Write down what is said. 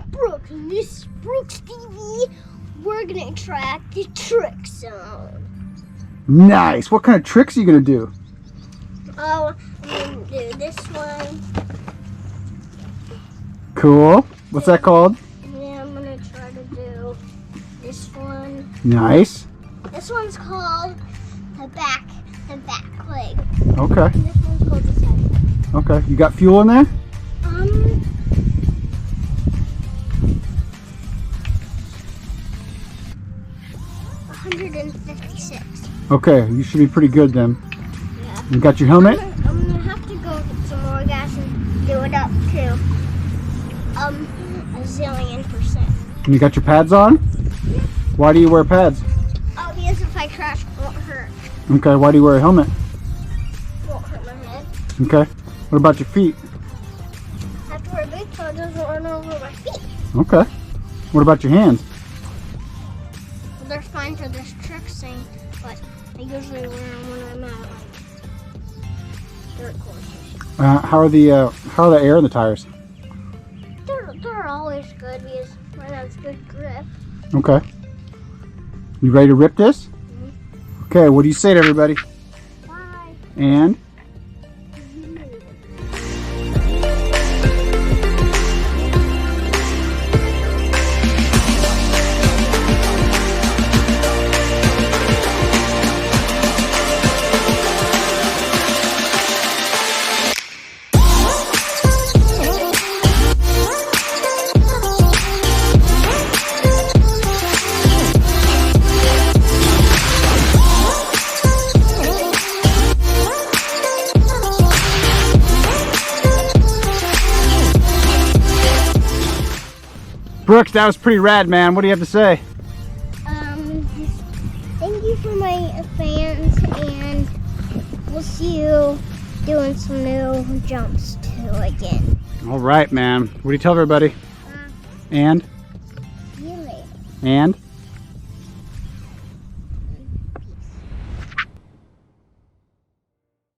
Brooks, and this is Brooks TV. We're gonna track the trick zone. Nice. What kind of tricks are you gonna do? Oh, I'm gonna do this one. Cool. What's that called? And then I'm gonna try to do this one. Nice. This one's called the back leg. Okay. And this one's called the side. Okay. You got fuel in there? 156. Okay. You should be pretty good then. Yeah. You got your helmet? I'm gonna have to go get some more gas and do it up to a zillion %. And you got your pads on? Why do you wear pads? Oh, because if I crash, it won't hurt. Okay. Why do you wear a helmet? It won't hurt my head. Okay. What about your feet? I have to wear boots so it doesn't run over my feet. Okay. What about your hands? Well, they're fine for this trick thing, but I usually wear them when I'm out on dirt courses. How are the air in the tires? They're always good because mine has good grip. Okay. You ready to rip this? Okay, what do you say to everybody? Bye. And? Brooks, that was pretty rad, man. What do you have to say? Thank you for my fans, and we'll see you doing some new jumps too again. All right, man. What do you tell everybody? And? See you later. And?